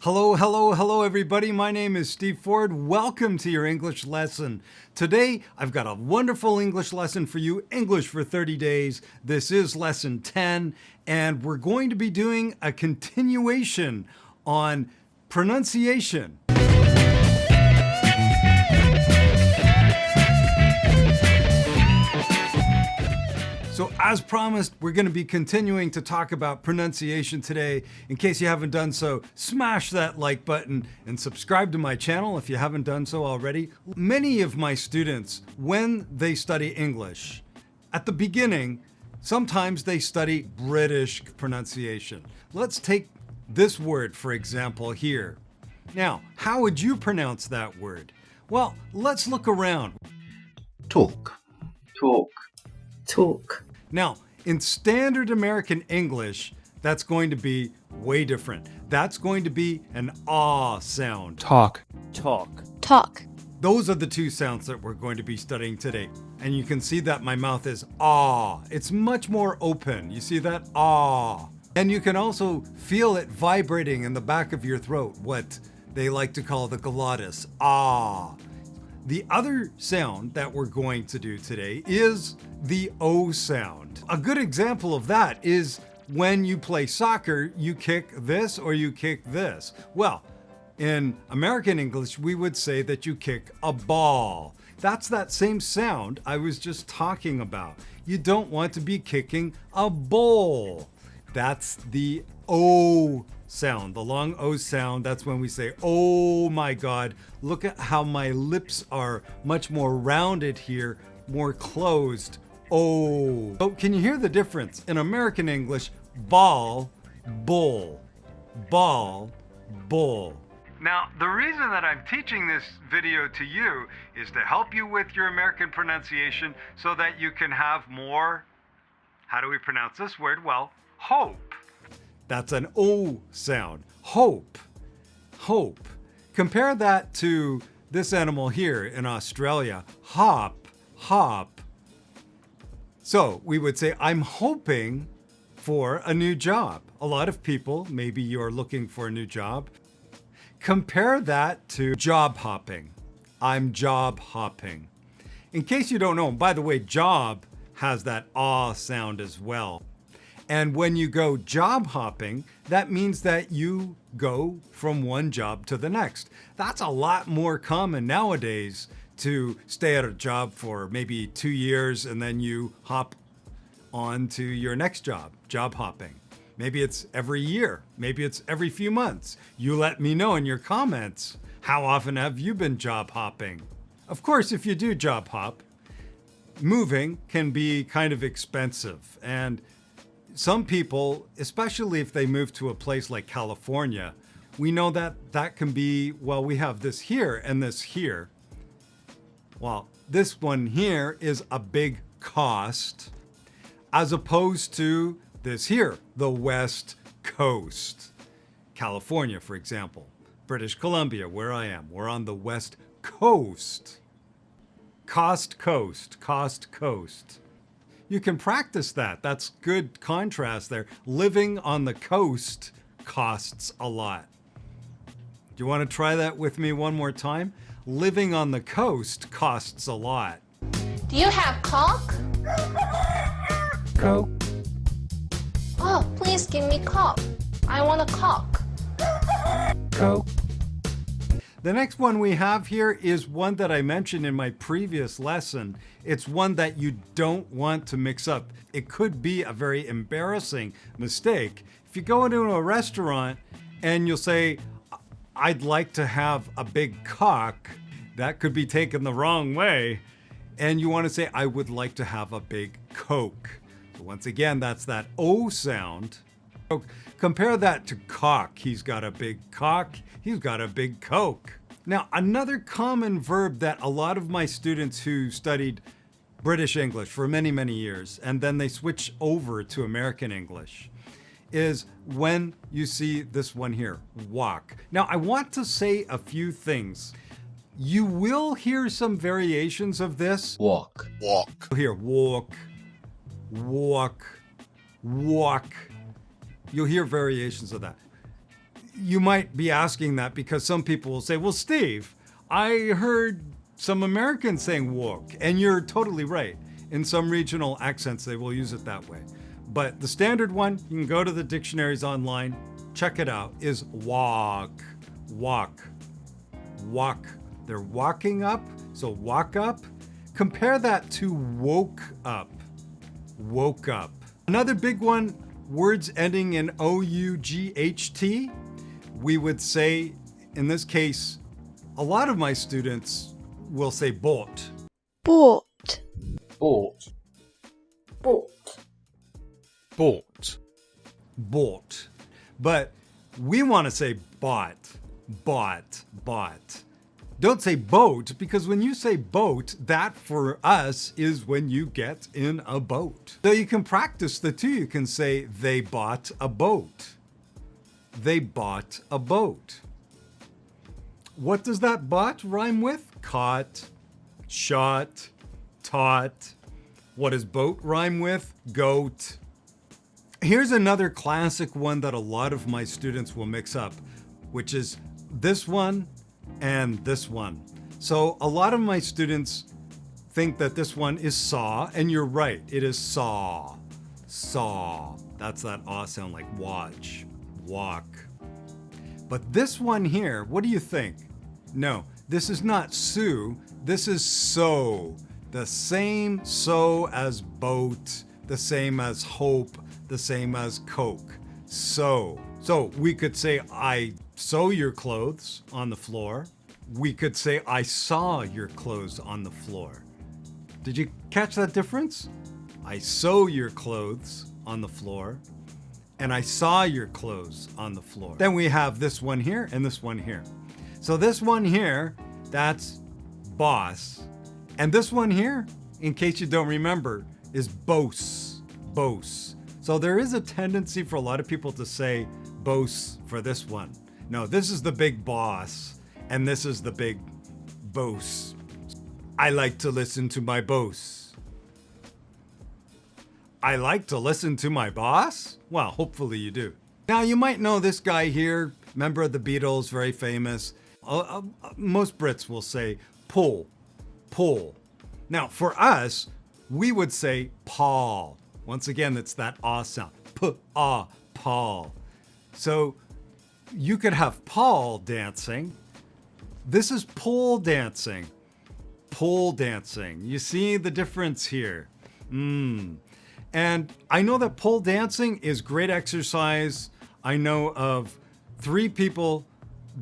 Hello, hello, hello, everybody. My name is Steve Ford. Welcome to your English lesson. Today, I've got a wonderful English lesson for you, English for 30 days. This is lesson 10, and we're going to be doing a continuation on pronunciation. So as promised, we're going to be continuing to talk about pronunciation today. In case you haven't done so, smash that like button and subscribe to my channel if you haven't done so already. Many of my students, when they study English, at the beginning, sometimes they study British pronunciation. Let's take this word, for example, here. Now, how would you pronounce that word? Well, let's look around. Talk. Talk. Now, in standard American English, that's going to be way different. That's going to be an ah sound. Talk. Talk. Those are the two sounds that we're going to be studying today. And you can see that my mouth is ah. It's much more open. You see that? Ah. And you can also feel it vibrating in the back of your throat, what they like to call the glottis. Ah. The other sound that we're going to do today is the O sound. A good example of that is when you play soccer, you kick this or you kick this. Well, in American English, we would say that you kick a ball. That's that same sound I was just talking about. You don't want to be kicking a bowl. That's the O sound, the long O sound. That's when we say, oh my God, look at how my lips are much more rounded here, more closed. Oh. So can you hear the difference? In American English, ball, bull, ball, bull. Now, the reason that I'm teaching this video to you is to help you with your American pronunciation so that you can have more, how do we pronounce this word? Well, hope. That's an O sound. Hope. Hope. Compare that to this animal here in Australia. Hop. Hop. So we would say, I'm hoping for a new job. A lot of people, maybe you're looking for a new job. Compare that to job hopping. I'm job hopping. In case you don't know, by the way, job has that ah sound as well. And when you go job hopping, that means that you go from one job to the next. That's a lot more common nowadays to stay at a job for maybe 2 years and then you hop on to your next job, job hopping. Maybe it's every year, maybe it's every few months. You let me know in your comments, how often have you been job hopping? Of course, if you do job hop, moving can be kind of expensive, and some people, especially if they move to a place like California, we know that that can be, well, we have this here and this here. Well, this one here is a big cost as opposed to this here, the West Coast. California, for example, British Columbia, where I am, we're on the West Coast. Coast. You can practice that. That's good contrast there. Living on the coast costs a lot. Do you want to try that with me one more time? Living on the coast costs a lot. Do you have Coke? Coke. Oh, please give me Coke. I want a Coke. Coke. The next one we have here is one that I mentioned in my previous lesson. It's one that you don't want to mix up. It could be a very embarrassing mistake. If you go into a restaurant and you'll say, I'd like to have a big cock, that could be taken the wrong way. And you want to say, I would like to have a big Coke. So once again, that's that O sound. Compare that to cock. He's got a big cock. He's got a big Coke. Now, another common verb that a lot of my students who studied British English for many, many years, and then they switch over to American English, is when you see this one here, walk. Now, I want to say a few things. You will hear some variations of this. Walk. You'll hear walk, walk, walk. You'll hear variations of that. you might be asking that because some people will say, well, Steve, I heard some Americans saying woke, and you're totally right. In some regional accents, they will use it that way. But the standard one, you can go to the dictionaries online, check it out, is walk, walk, walk. They're walking up, so walk up. Compare that to woke up, woke up. Another big one, words ending in O-U-G-H-T. We would say, in this case, a lot of my students will say bought. Bought. Bought. Boat. Bought. Bought. But we want to say bought, bought, bought. Don't say boat, because when you say boat, that for us is when you get in a boat. So you can practice the two. You can say they bought a boat. They bought a boat. What does that bought rhyme with? Caught, shot, taught. What does boat rhyme with? Goat. Here's another classic one that a lot of my students will mix up, which is this one and this one. So a lot of my students think that this one is saw, and you're right, it is saw. Saw. That's that aw sound, like watch, walk. But this one here, what do you think? No, this is not sue, this is so. The same so as boat, the same as hope, the same as Coke. So we could say, I sew your clothes on the floor. We could say, I saw your clothes on the floor. Did you catch that difference? I sew your clothes on the floor, and I saw your clothes on the floor. Then we have this one here and this one here. So this one here, that's boss. And this one here, in case you don't remember, is boss, boss. So there is a tendency for a lot of people to say boss for this one. No, this is the big boss, and this is the big boss. I like to listen to my boss. I like to listen to my boss? Well, hopefully you do. Now, you might know this guy here, member of the Beatles, very famous. Most Brits will say Paul, Paul. Now, for us, we would say Paul. Once again, it's that ah sound. P-ah, Paul. So you could have Paul dancing. This is pole dancing. Pole dancing. You see the difference here? And I know that pole dancing is great exercise. I know of 3 people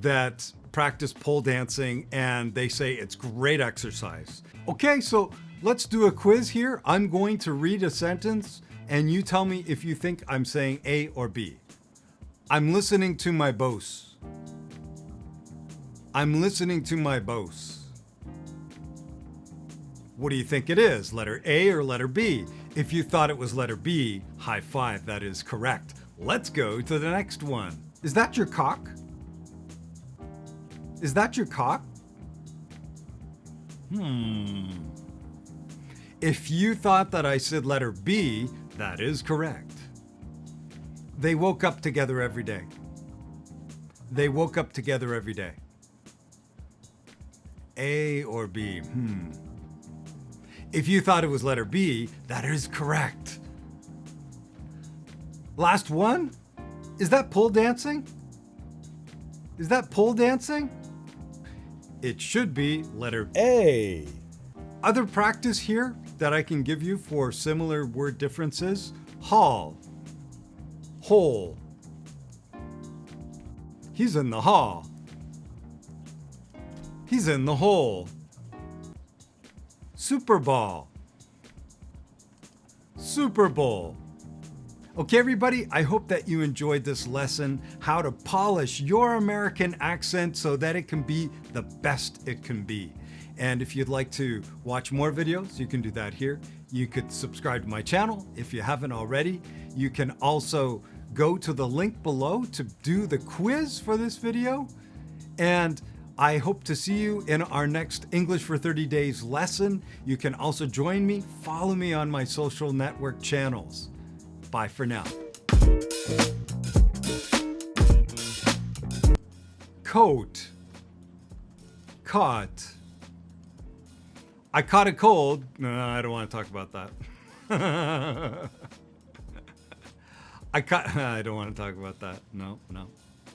that practice pole dancing, and they say it's great exercise. Okay, so let's do a quiz here. I'm going to read a sentence, and you tell me if you think I'm saying A or B. I'm listening to my boss. I'm listening to my boss. What do you think it is? Letter A or letter B? If you thought it was letter B, high five, that is correct. Let's go to the next one. Is that your cock? Is that your cock? If you thought that I said letter B, that is correct. They woke up together every day. They woke up together every day. A or B? If you thought it was letter B, that is correct. Last one? Is that pole dancing? Is that pole dancing? It should be letter A. Other practice here that I can give you for similar word differences: hall, hole. He's in the hall. He's in the hole. Super Bowl. Super Bowl. Okay, everybody, I hope that you enjoyed this lesson, how to polish your American accent so that it can be the best it can be. And if you'd like to watch more videos, you can do that here. You could subscribe to my channel if you haven't already. You can also go to the link below to do the quiz for this video. And I hope to see you in our next English for 30 Days lesson. You can also join me, follow me on my social network channels. Bye for now. coat, caught. I caught a cold. No, I don't want to talk about that. I don't want to talk about that. No.